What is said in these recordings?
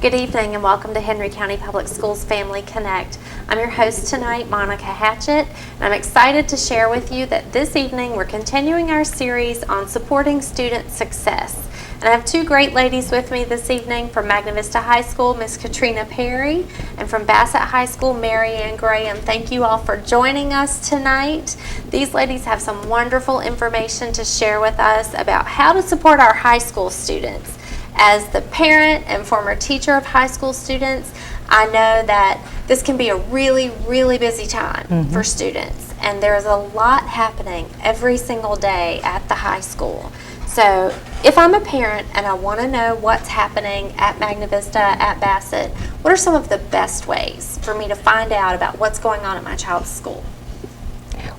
Good evening and welcome to Henry County Public Schools Family Connect. I'm your host tonight, Monica Hatchett, and I'm excited to share with you that this evening we're continuing our series on supporting student success. And I have two great ladies with me this evening from Magna Vista High School, Miss Katrina Perry, and from Bassett High School, Mary Ann Graham. Thank you all for joining us tonight. These ladies have some wonderful information to share with us about how to support our high school students. As the parent and former teacher of high school students, I know that this can be a really, really busy time for students, and there's a lot happening every single day at the high school. So if I'm a parent and I want to know what's happening at Magna Vista, at Bassett, what are some of the best ways for me to find out about what's going on at my child's school?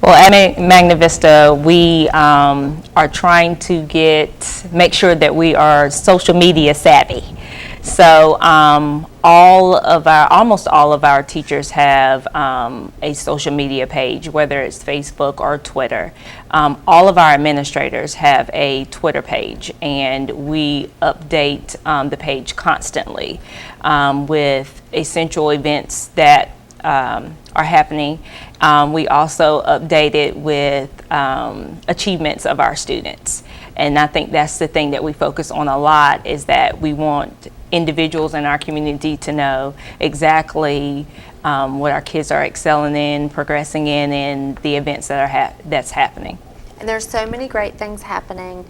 Well, at Magna Vista, we are trying to make sure that we are social media savvy. So almost all of our teachers have a social media page, whether it's Facebook or Twitter. All of our administrators have a Twitter page, and we update the page constantly with essential events that are happening. We also update it with achievements of our students. And I think that's the thing that we focus on a lot, is that we want individuals in our community to know exactly what our kids are excelling in, progressing in, and the events that that's happening. And there's so many great things happening.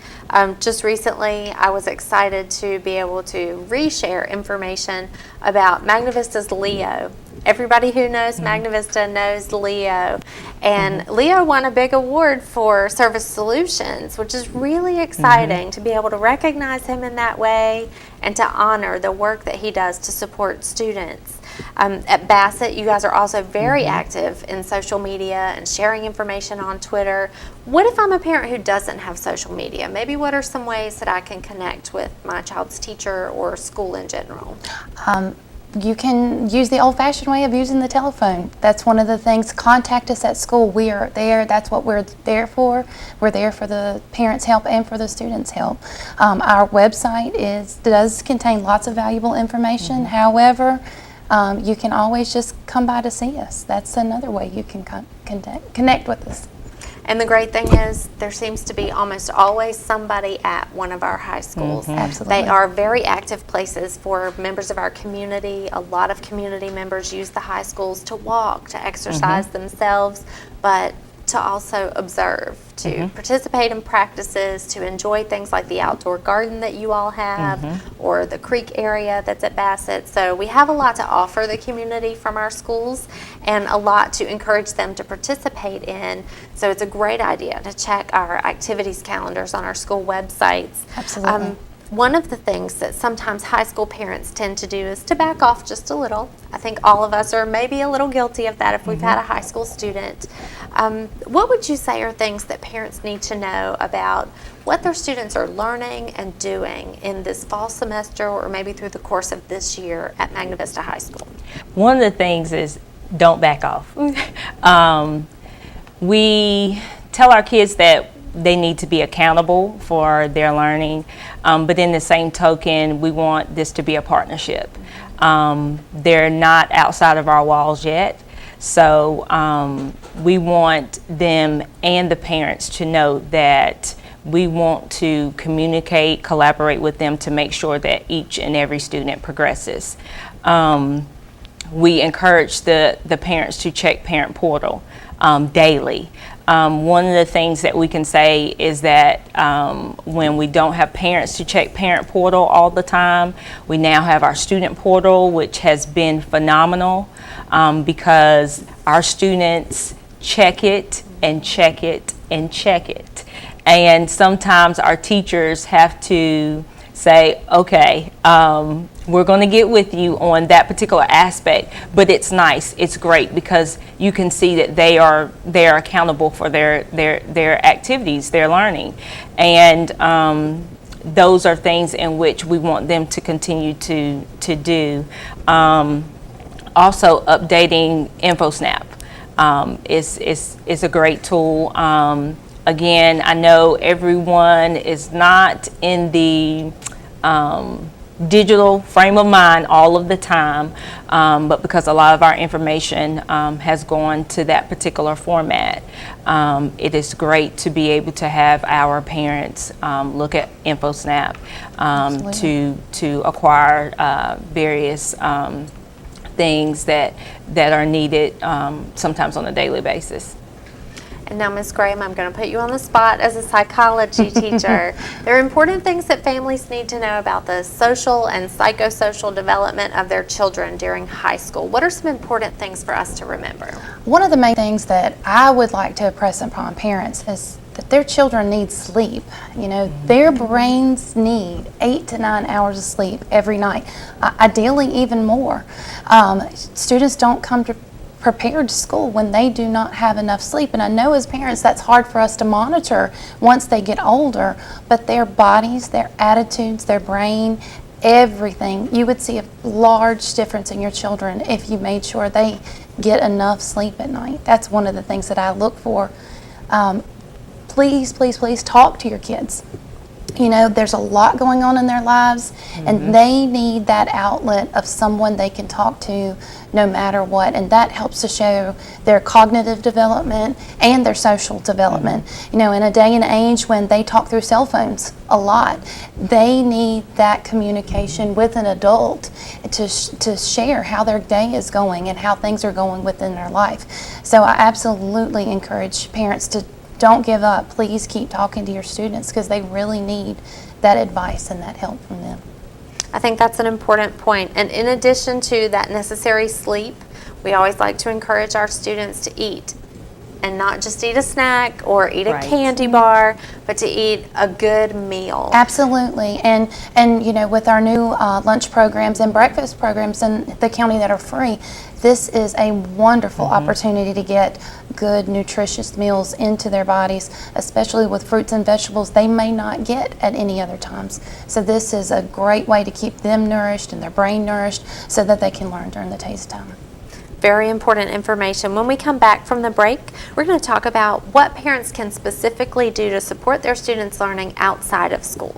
Just recently, I was excited to be able to reshare information about Magna Vista's Leo. Everybody who knows Magna Vista knows Leo. And Leo won a big award for Service Solutions, which is really exciting to be able to recognize him in that way and to honor the work that he does to support students. At Bassett, you guys are also very active in social media and sharing information on Twitter. What if I'm a parent who doesn't have social media? Maybe what are some ways that I can connect with my child's teacher or school in general? You can use the old-fashioned way of using the telephone. That's one of the things. Contact us at school. We are there. That's what we're there for. We're there for the parents' help and for the students' help. Our website does contain lots of valuable information. However, you can always just come by to see us. That's another way you can connect with us. And the great thing is there seems to be almost always somebody at one of our high schools. Absolutely. They are very active places for members of our community. A lot of community members use the high schools to walk, to exercise themselves, but to also observe, to participate in practices, to enjoy things like the outdoor garden that you all have, or the creek area that's at Bassett. So we have a lot to offer the community from our schools and a lot to encourage them to participate in. So it's a great idea to check our activities calendars on our school websites. Absolutely. One of the things that sometimes high school parents tend to do is to back off just a little. I think all of us are maybe a little guilty of that if we've had a high school student. What would you say are things that parents need to know about what their students are learning and doing in this fall semester or maybe through the course of this year at Magna Vista High School? One of the things is don't back off. We tell our kids that they need to be accountable for their learning, but in the same token, we want this to be a partnership. They're not outside of our walls yet, so we want them and the parents to know that we want to communicate, collaborate with them to make sure that each and every student progresses. We encourage the parents to check Parent Portal daily. One of the things that we can say is that when we don't have parents to check Parent Portal all the time, we now have our Student Portal, which has been phenomenal because our students check it and check it and check it. And sometimes our teachers have to say, okay, we're going to get with you on that particular aspect, but it's nice, it's great because you can see that they are accountable for their activities, their learning, and those are things in which we want them to continue to do. Also, updating InfoSnap is a great tool. Again, I know everyone is not in the digital frame of mind all of the time, but because a lot of our information has gone to that particular format, it is great to be able to have our parents look at InfoSnap to acquire various things that are needed sometimes on a daily basis. And now, Ms. Graham, I'm going to put you on the spot as a psychology teacher. There are important things that families need to know about the social and psychosocial development of their children during high school. What are some important things for us to remember? One of the main things that I would like to impress upon parents is that their children need sleep. You know, their brains need 8 to 9 hours of sleep every night, ideally even more. Students don't come prepared to school when they do not have enough sleep. And I know as parents that's hard for us to monitor once they get older, but their bodies, their attitudes, their brain, everything, you would see a large difference in your children if you made sure they get enough sleep at night. That's one of the things that I look for. Please, please, please talk to your kids. You know, there's a lot going on in their lives, and they need that outlet of someone they can talk to no matter what, and that helps to show their cognitive development and their social development. You know, in a day and age when they talk through cell phones a lot, they need that communication with an adult to share how their day is going and how things are going within their life. So I absolutely encourage parents to don't give up. Please keep talking to your students because they really need that advice and that help from them. I think that's an important point. And in addition to that necessary sleep, we always like to encourage our students to eat. And not just eat a snack or eat a candy bar, but to eat a good meal. Absolutely. And you know, with our new lunch programs and breakfast programs in the county that are free, this is a wonderful opportunity to get good, nutritious meals into their bodies, especially with fruits and vegetables they may not get at any other times. So this is a great way to keep them nourished and their brain nourished so that they can learn during the taste time. Very important information. When we come back from the break, we're going to talk about what parents can specifically do to support their students' learning outside of school.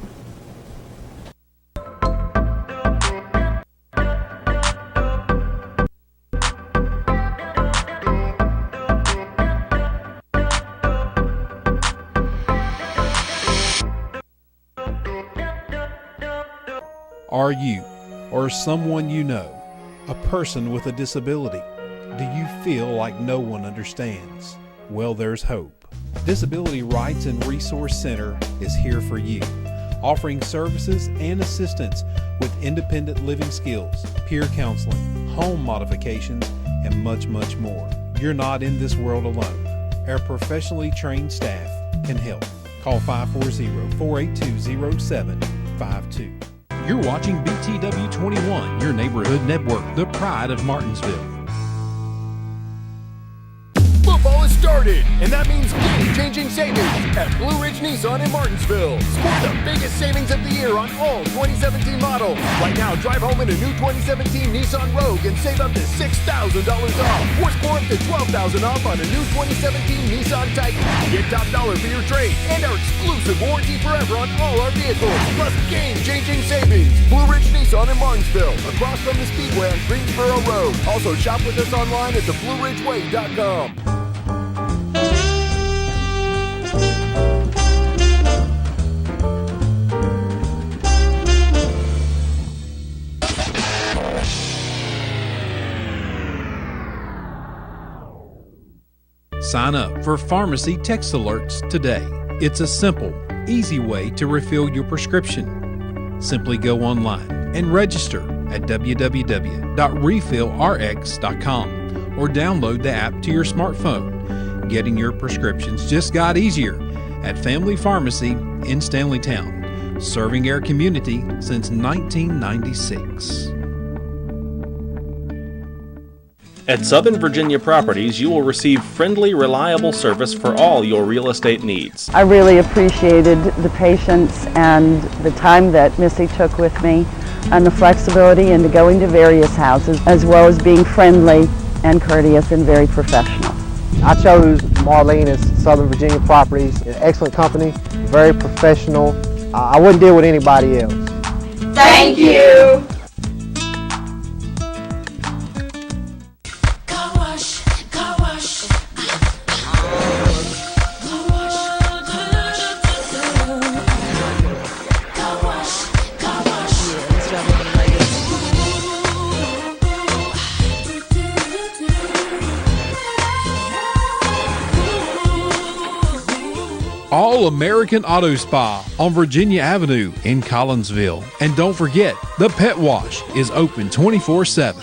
Are you, or someone you know, a person with a disability? Do you feel like no one understands? Well, there's hope. Disability Rights and Resource Center is here for you, offering services and assistance with independent living skills, peer counseling, home modifications, and much, much more. You're not in this world alone. Our professionally trained staff can help. Call 540-482-0752. You're watching BTW 21, your neighborhood network, the pride of Martinsville. Football has started, and that means game-changing savings at Blue Ridge Nissan in Martinsville. Score the biggest savings of the year on all 2017 models. Right now, drive home in a new 2017 Nissan Rogue and save up to $6,000 off. Or score up to $12,000 off on a new 2017 Nissan Titan. Get top dollar for your trade and our exclusive warranty forever on all our vehicles. Plus game-changing savings. Blue Ridge Nissan in Martinsville, across from the Speedway on Greensboro Road. Also, shop with us online at theblueridgeway.com. Sign up for pharmacy text alerts today. It's a simple, easy way to refill your prescription. Simply go online and register at www.refillrx.com or download the app to your smartphone. Getting your prescriptions just got easier at Family Pharmacy in Stanleytown, serving our community since 1996. At Southern Virginia Properties, you will receive friendly, reliable service for all your real estate needs. I really appreciated the patience and the time that Missy took with me and the flexibility into going to various houses, as well as being friendly and courteous and very professional. I chose Marlene as Southern Virginia Properties, an excellent company, very professional. I wouldn't deal with anybody else. Thank you. Car wash, car wash. Car wash, car wash, car wash. All American Auto Spa on Virginia Avenue in Collinsville. And don't forget, the Pet Wash is open 24/7.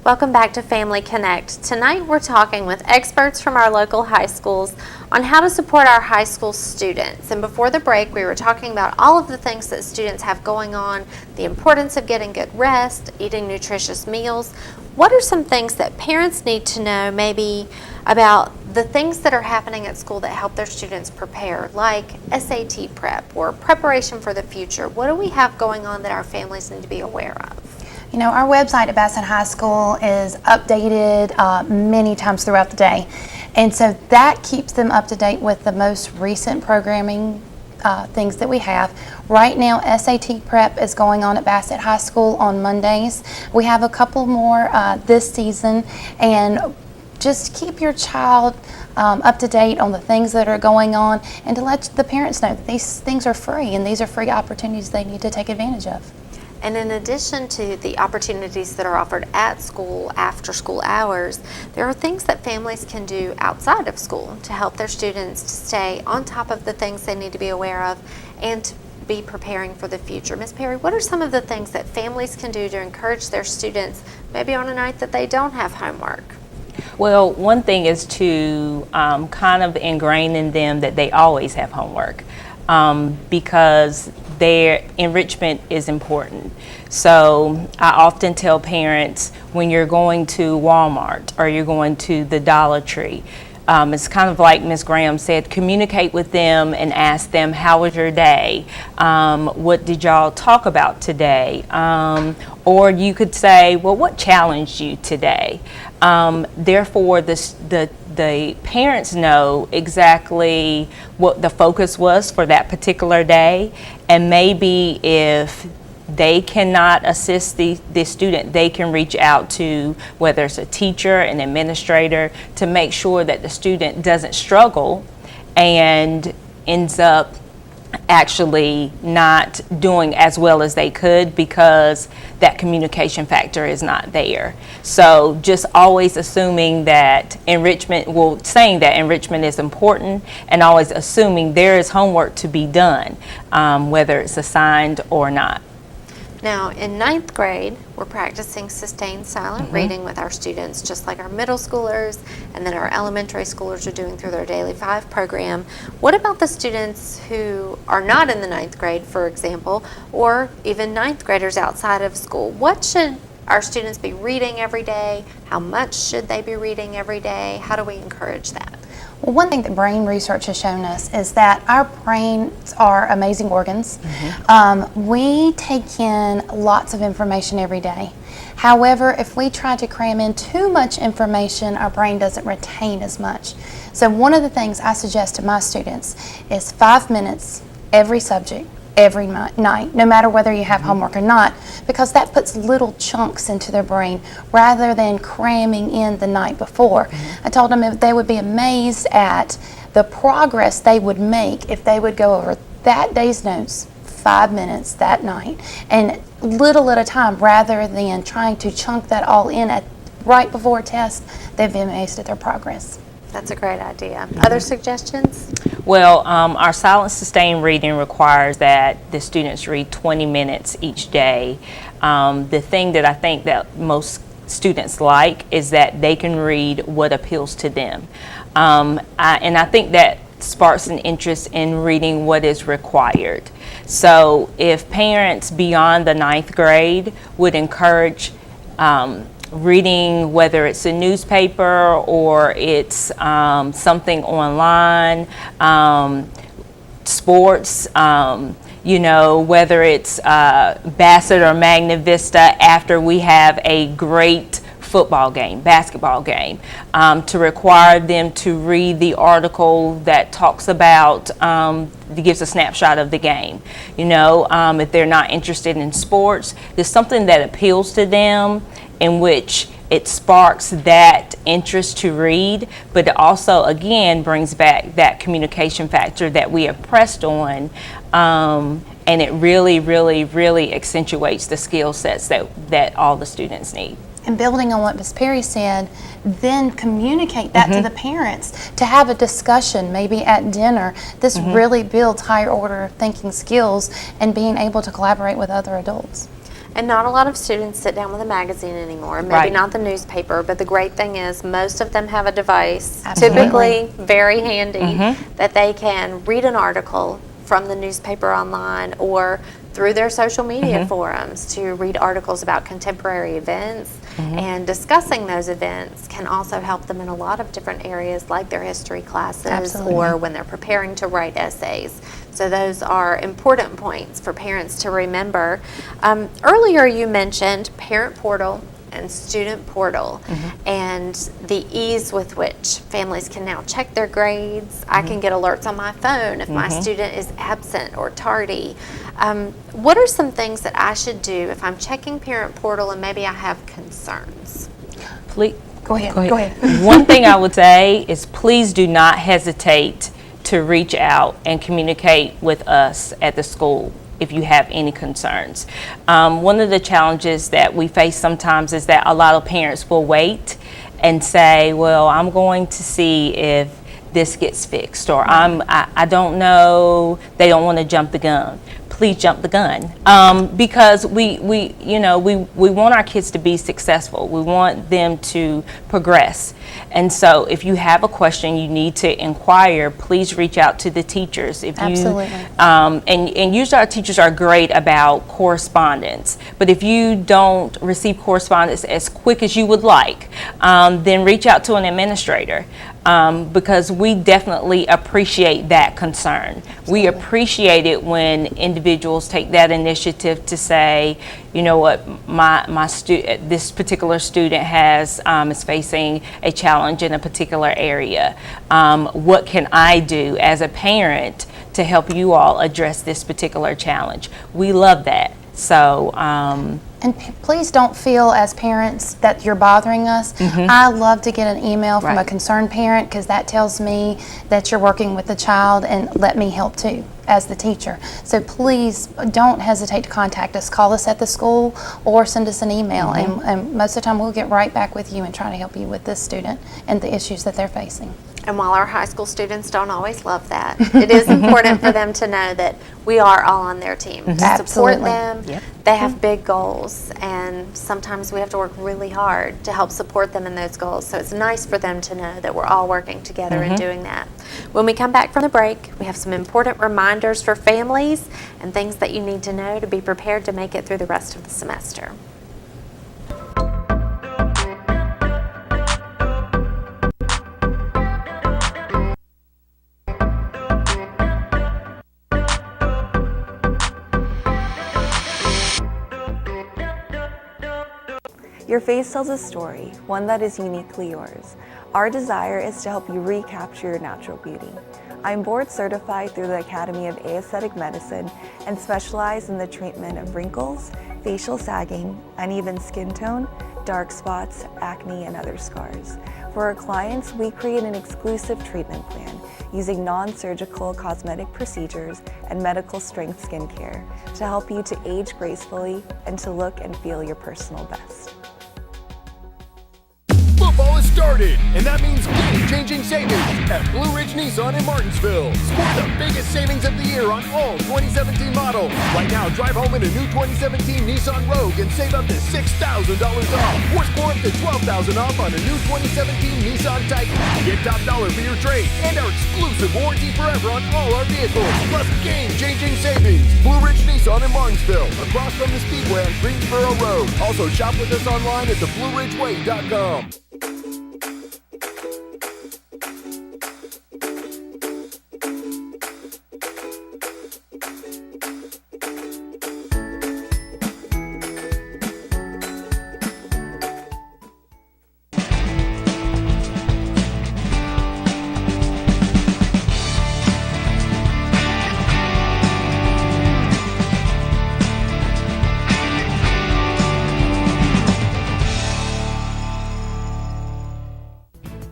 Welcome back to Family Connect. Tonight we're talking with experts from our local high schools on how to support our high school students. And before the break, we were talking about all of the things that students have going on, the importance of getting good rest, eating nutritious meals. What are some things that parents need to know maybe about the things that are happening at school that help their students prepare, like SAT prep or preparation for the future? What do we have going on that our families need to be aware of? You know, our website at Bassett High School is updated many times throughout the day. And so that keeps them up to date with the most recent programming things that we have. Right now, SAT prep is going on at Bassett High School on Mondays. We have a couple more this season, and just keep your child up to date on the things that are going on, and to let the parents know that these things are free, and these are free opportunities they need to take advantage of. And in addition to the opportunities that are offered at school after school hours, there are things that families can do outside of school to help their students to stay on top of the things they need to be aware of and to be preparing for the future. Ms. Perry, what are some of the things that families can do to encourage their students, maybe on a night that they don't have homework? Well, one thing is to kind of ingrain in them that they always have homework, because their enrichment is important. So I often tell parents, when you're going to Walmart or you're going to the Dollar Tree, it's kind of like Ms. Graham said, communicate with them and ask them, how was your day? What did y'all talk about today? Or you could say, well, what challenged you today? Therefore, the parents know exactly what the focus was for that particular day, and maybe if they cannot assist the student, they can reach out to whether it's a teacher, an administrator, to make sure that the student doesn't struggle and ends up actually not doing as well as they could because that communication factor is not there. So just always assuming that saying that enrichment is important, and always assuming there is homework to be done, whether it's assigned or not. Now, in 9th grade, we're practicing sustained silent reading with our students, just like our middle schoolers and then our elementary schoolers are doing through their Daily 5 program. What about the students who are not in the 9th grade, for example, or even 9th graders outside of school? What should our students be reading every day? How much should they be reading every day? How do we encourage that? Well, one thing that brain research has shown us is that our brains are amazing organs. We take in lots of information every day. However, if we try to cram in too much information, our brain doesn't retain as much. So one of the things I suggest to my students is 5 minutes every subject, every night, no matter whether you have homework or not, because that puts little chunks into their brain rather than cramming in the night before. I told them they would be amazed at the progress they would make if they would go over that day's notes 5 minutes that night, and little at a time, rather than trying to chunk that all in right before a test. They'd be amazed at their progress. That's a great idea. Other suggestions? Well, our silent sustained reading requires that the students read 20 minutes each day. The thing that I think that most students like is that they can read what appeals to them. And I think that sparks an interest in reading what is required. So if parents beyond the 9th grade would encourage reading, whether it's a newspaper or it's something online, sports, whether it's Bassett or Magna Vista after we have a great football game, basketball game, to require them to read the article that talks about, that gives a snapshot of the game. If they're not interested in sports, there's something that appeals to them in which it sparks that interest to read, but it also, again, brings back that communication factor that we have pressed on, and it really, really, really accentuates the skill sets that all the students need. And building on what Ms. Perry said, then communicate that to the parents, to have a discussion, maybe at dinner. This really builds higher order thinking skills and being able to collaborate with other adults. And not a lot of students sit down with a magazine anymore, maybe Right. not the newspaper, but the great thing is most of them have a device, Absolutely. typically very handy, that they can read an article from the newspaper online or through their social media forums to read articles about contemporary events. And discussing those events can also help them in a lot of different areas like their history classes Absolutely. or when they're preparing to write essays. So those are important points for parents to remember. Earlier you mentioned Parent Portal and Student Portal and the ease with which families can now check their grades. I can get alerts on my phone if my student is absent or tardy. What are some things that I should do if I'm checking Parent Portal and maybe I have concerns? Please, Go ahead. One thing I would say is please do not hesitate to reach out and communicate with us at the school if you have any concerns. One of the challenges that we face sometimes is that a lot of parents will wait and say, well, I'm going to see if this gets fixed, or I don't know, they don't want to jump the gun. Please jump the gun, because we want our kids to be successful. We want them to progress, and so if you have a question, you need to inquire. Please reach out to the teachers. Absolutely. And usually our teachers are great about correspondence. But if you don't receive correspondence as quick as you would like, then reach out to an administrator. Because we definitely appreciate that concern. We appreciate it when individuals take that initiative to say, you know what, this particular student is facing a challenge in a particular area. What can I do as a parent to help you all address this particular challenge? We love that. So. And please don't feel as parents that you're bothering us. I love to get an email from a Right. concerned parent because that tells me that you're working with the child and let me help too as the teacher. So please don't hesitate to contact us. Call us at the school or send us an email and most of the time we'll get right back with you and try to help you with this student and the issues that they're facing. And while our high school students don't always love that, it is important for them to know that we are all on their team to support Absolutely. them. Yep. They have big goals, and sometimes we have to work really hard to help support them in those goals. So it's nice for them to know that we're all working together in doing that. When we come back from the break, we have some important reminders for families and things that you need to know to be prepared to make it through the rest of the semester. Your face tells a story, one that is uniquely yours. Our desire is to help you recapture your natural beauty. I'm board certified through the Academy of Aesthetic Medicine and specialize in the treatment of wrinkles, facial sagging, uneven skin tone, dark spots, acne, and other scars. For our clients, we create an exclusive treatment plan using non-surgical cosmetic procedures and medical strength skincare to help you to age gracefully and to look and feel your personal best. Football is started, and that means game-changing savings at Blue Ridge Nissan in Martinsville. Score the biggest savings of the year on all 2017 models. Right now, drive home in a new 2017 Nissan Rogue and save up to $6,000 off. Or score up to $12,000 off on a new 2017 Nissan Titan. Get top dollar for your trade and our exclusive warranty forever on all our vehicles. Plus game-changing savings. Blue Ridge Nissan in Martinsville, across from the Speedway on Greensboro Road. Also shop with us online at theblueridgeway.com.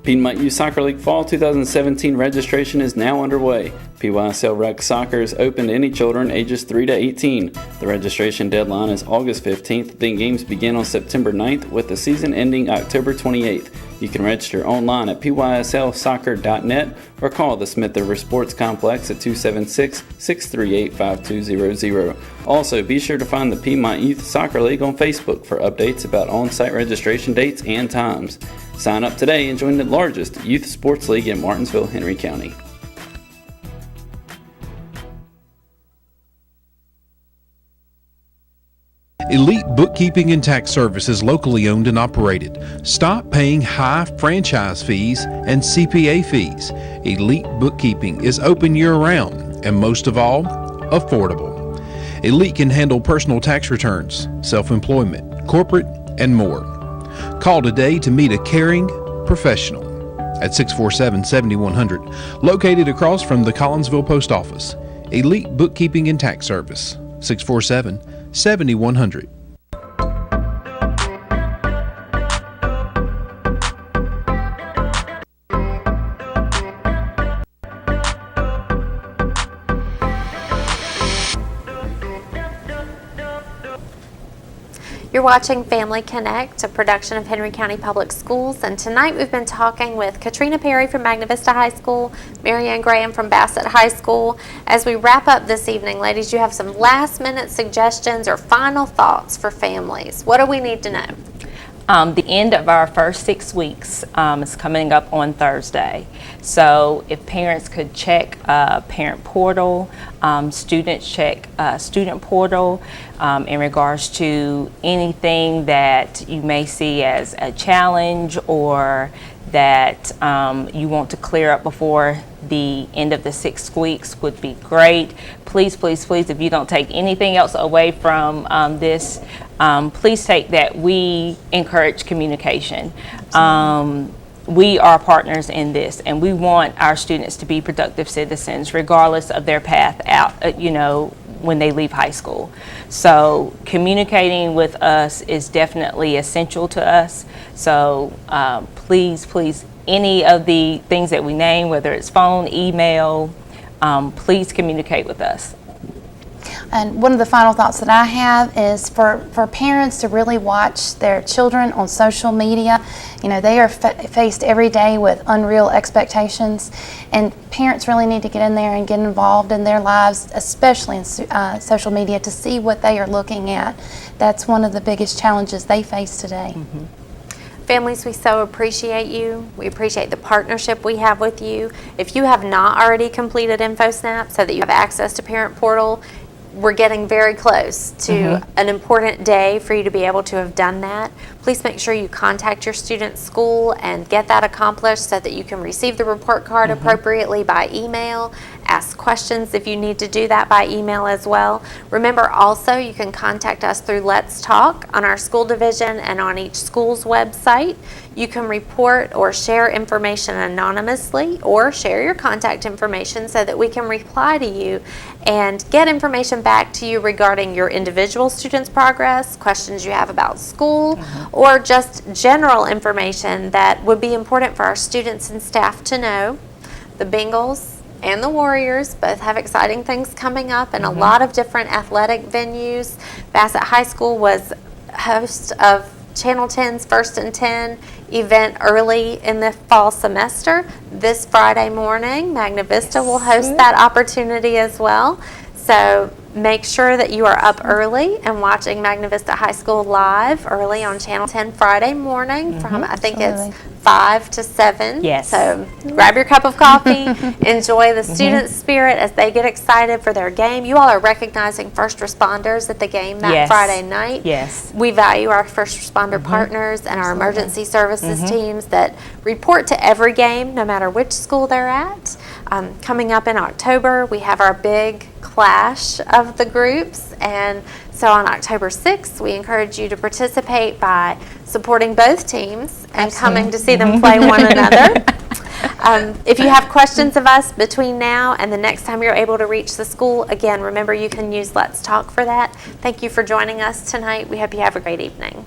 Piedmont Youth Soccer League Fall 2017 registration is now underway. PYSL Rec Soccer is open to any children ages 3 to 18. The registration deadline is August 15th, then games begin on September 9th with the season ending October 28th. You can register online at pyslsoccer.net or call the Smith River Sports Complex at 276-638-5200. Also, be sure to find the Piedmont Youth Soccer League on Facebook for updates about on-site registration dates and times. Sign up today and join the largest youth sports league in Martinsville, Henry County. Elite Bookkeeping and Tax Services, locally owned and operated. Stop paying high franchise fees and CPA fees. Elite Bookkeeping is open year-round and, most of all, affordable. Elite can handle personal tax returns, self-employment, corporate, and more. Call today to meet a caring professional at 647-7100, located across from the Collinsville Post Office. Elite Bookkeeping and Tax Service, 647-7100. You're watching Family Connect, a production of Henry County Public Schools, and tonight we've been talking with Katrina Perry from Magna Vista High School, Marianne Graham from Bassett High School. As we wrap up this evening, ladies, you have some last-minute suggestions or final thoughts for families. What do we need to know? The end of our first 6 weeks is coming up on Thursday. So if parents could check parent portal, students check student portal in regards to anything that you may see as a challenge or that you want to clear up before the end of the 6 weeks would be great. Please, please, please, if you don't take anything else away from this, please take that we encourage communication. We are partners in this, and we want our students to be productive citizens regardless of their path out, when they leave high school. So communicating with us is definitely essential to us. So please, please, any of the things that we name, whether it's phone, email, please communicate with us. And one of the final thoughts that I have is for parents to really watch their children on social media. You know, they are faced every day with unreal expectations, and parents really need to get in there and get involved in their lives, especially in social media, to see what they are looking at. That's one of the biggest challenges they face today. Mm-hmm. Families, we so appreciate you. We appreciate the partnership we have with you. If you have not already completed InfoSnap so that you have access to Parent Portal, we're getting very close to an important day for you to be able to have done that. Please make sure you contact your student's school and get that accomplished so that you can receive the report card appropriately by email. Ask questions if you need to do that by email as well. Remember also, you can contact us through Let's Talk on our school division and on each school's website. You can report or share information anonymously or share your contact information so that we can reply to you and get information back to you regarding your individual students' progress, questions you have about school, or just general information that would be important for our students and staff to know. The Bengals and the Warriors both have exciting things coming up in a lot of different athletic venues. Bassett High School was host of Channel 10's First and 10 event early in the fall semester. This Friday morning, Magna Vista will host that opportunity as well. So make sure that you are up early and watching Magna Vista High School live early on Channel 10 Friday morning from, I think it's 5 to 7. Yes. So grab your cup of coffee, enjoy the student spirit as they get excited for their game. You all are recognizing first responders at the game that Friday night. Yes. We value our first responder partners and our emergency services teams that report to every game, no matter which school they're at. Coming up in October, we have our big clash of the groups, and so on October 6th, we encourage you to participate by supporting both teams and coming to see them play one another. If you have questions of us between now and the next time you're able to reach the school, again, remember you can use Let's Talk for that. Thank you for joining us tonight. We hope you have a great evening.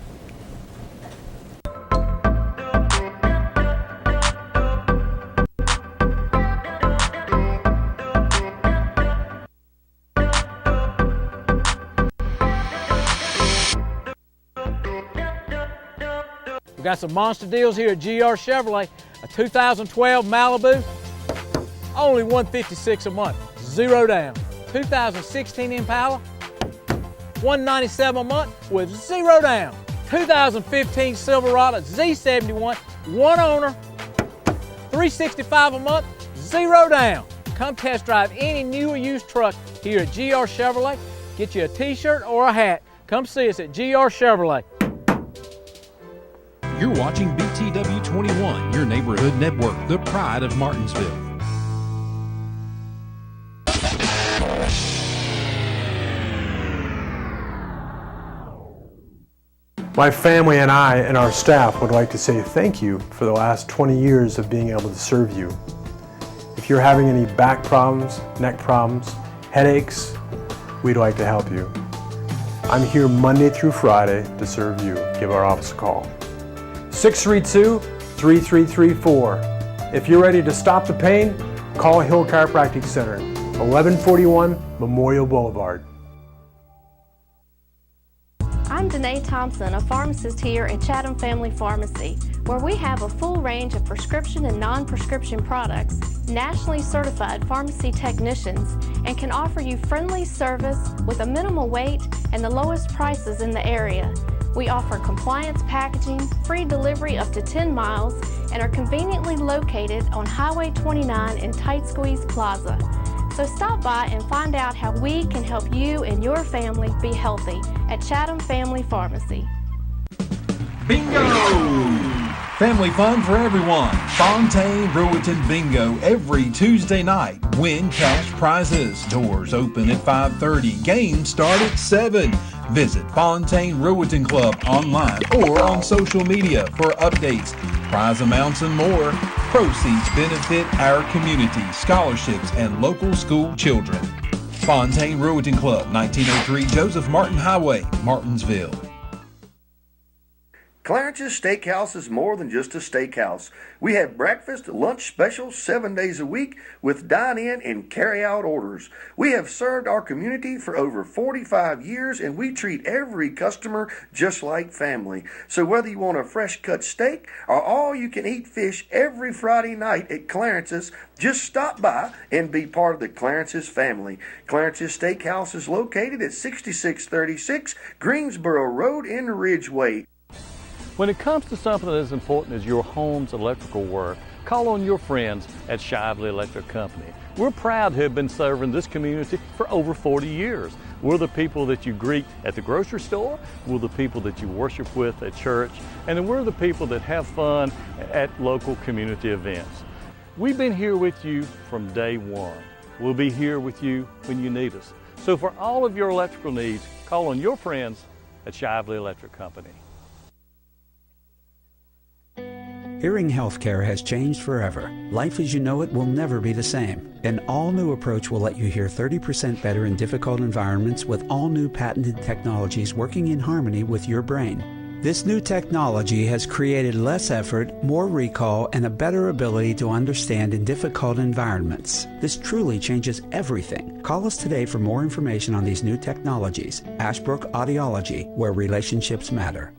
We got some monster deals here at GR Chevrolet. A 2012 Malibu, only $156 a month, 0 down. 2016 Impala, $197 a month with 0 down. 2015 Silverado Z71, 1 owner, $365 a month, 0 down. Come test drive any new or used truck here at GR Chevrolet. Get you a t-shirt or a hat. Come see us at GR Chevrolet. You're watching BTW 21, your neighborhood network, the pride of Martinsville. My family and I and our staff would like to say thank you for the last 20 years of being able to serve you. If you're having any back problems, neck problems, headaches, we'd like to help you. I'm here Monday through Friday to serve you. Give our office a call. 632-3334. If you're ready to stop the pain, call Hill Chiropractic Center, 1141 Memorial Boulevard. I'm Danae Thompson, a pharmacist here at Chatham Family Pharmacy, where we have a full range of prescription and non-prescription products, nationally certified pharmacy technicians, and can offer you friendly service with a minimal wait and the lowest prices in the area. We offer compliance packaging, free delivery up to 10 miles, and are conveniently located on Highway 29 in Tight Squeeze Plaza. So stop by and find out how we can help you and your family be healthy at Chatham Family Pharmacy. Bingo! Family fun for everyone. Fontaine Rueton Bingo every Tuesday night. Win cash prizes. Doors open at 5:30. Games start at 7. Visit Fontaine Rueton Club online or on social media for updates, prize amounts, and more. Proceeds benefit our community, scholarships, and local school children. Fontaine Rueton Club, 1903 Joseph Martin Highway, Martinsville. Clarence's Steakhouse is more than just a steakhouse. We have breakfast, lunch specials 7 days a week with dine-in and carry-out orders. We have served our community for over 45 years, and we treat every customer just like family. So whether you want a fresh-cut steak or all-you-can-eat fish every Friday night at Clarence's, just stop by and be part of the Clarence's family. Clarence's Steakhouse is located at 6636 Greensboro Road in Ridgeway. When it comes to something as important as your home's electrical work, call on your friends at Shively Electric Company. We're proud to have been serving this community for over 40 years. We're the people that you greet at the grocery store, we're the people that you worship with at church, and we're the people that have fun at local community events. We've been here with you from day one. We'll be here with you when you need us. So for all of your electrical needs, call on your friends at Shively Electric Company. Hearing healthcare has changed forever. Life as you know it will never be the same. An all-new approach will let you hear 30% better in difficult environments with all-new patented technologies working in harmony with your brain. This new technology has created less effort, more recall, and a better ability to understand in difficult environments. This truly changes everything. Call us today for more information on these new technologies. Ashbrook Audiology, where relationships matter.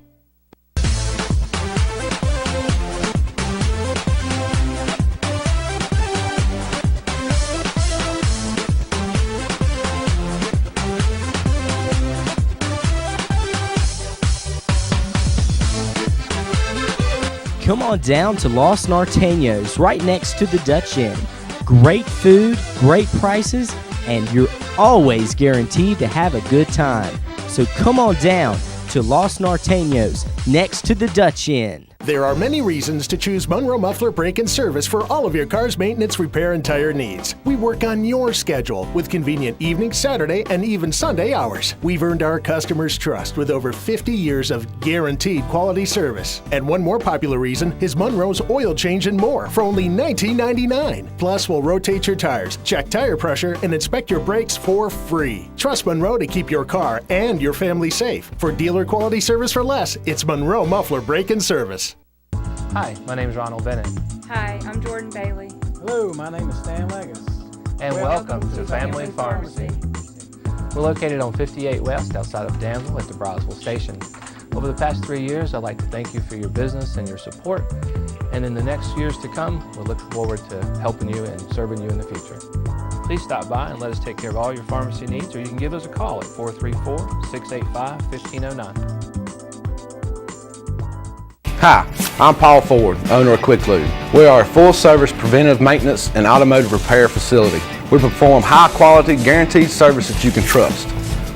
come on down to Los Norteños, right next to the Dutch Inn. Great food, great prices, and you're always guaranteed to have a good time. So come on down to Los Norteños, next to the Dutch Inn. There are many reasons to choose Monroe Muffler Brake and Service for all of your car's maintenance, repair, and tire needs. We work on your schedule with convenient evening, Saturday, and even Sunday hours. We've earned our customers' trust with over 50 years of guaranteed quality service. And one more popular reason is Monroe's Oil Change and More for only $19.99. Plus, we'll rotate your tires, check tire pressure, and inspect your brakes for free. Trust Monroe to keep your car and your family safe. For dealer quality service for less, it's Monroe Muffler Brake and Service. Hi, my name is Ronald Bennett. Hi, I'm Jordan Bailey. Hello, my name is Stan Legas. And welcome to Family Pharmacy. We're located on 58 West outside of Danville at the Brownsville Station. Over the past 3 years, I'd like to thank you for your business and your support. And in the next years to come, we're looking forward to helping you and serving you in the future. Please stop by and let us take care of all your pharmacy needs, or you can give us a call at 434-685-1509. Hi, I'm Paul Ford, owner of Quick Lube. We are a full-service preventive maintenance and automotive repair facility. We perform high-quality, guaranteed service that you can trust.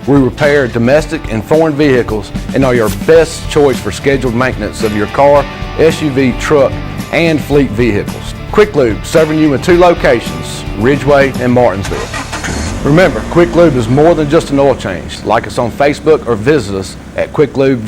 We repair domestic and foreign vehicles and are your best choice for scheduled maintenance of your car, SUV, truck, and fleet vehicles. Quick Lube, serving you in 2 locations, Ridgeway and Martinsville. Remember, Quick Lube is more than just an oil change. Like us on Facebook or visit us at Quick Lube.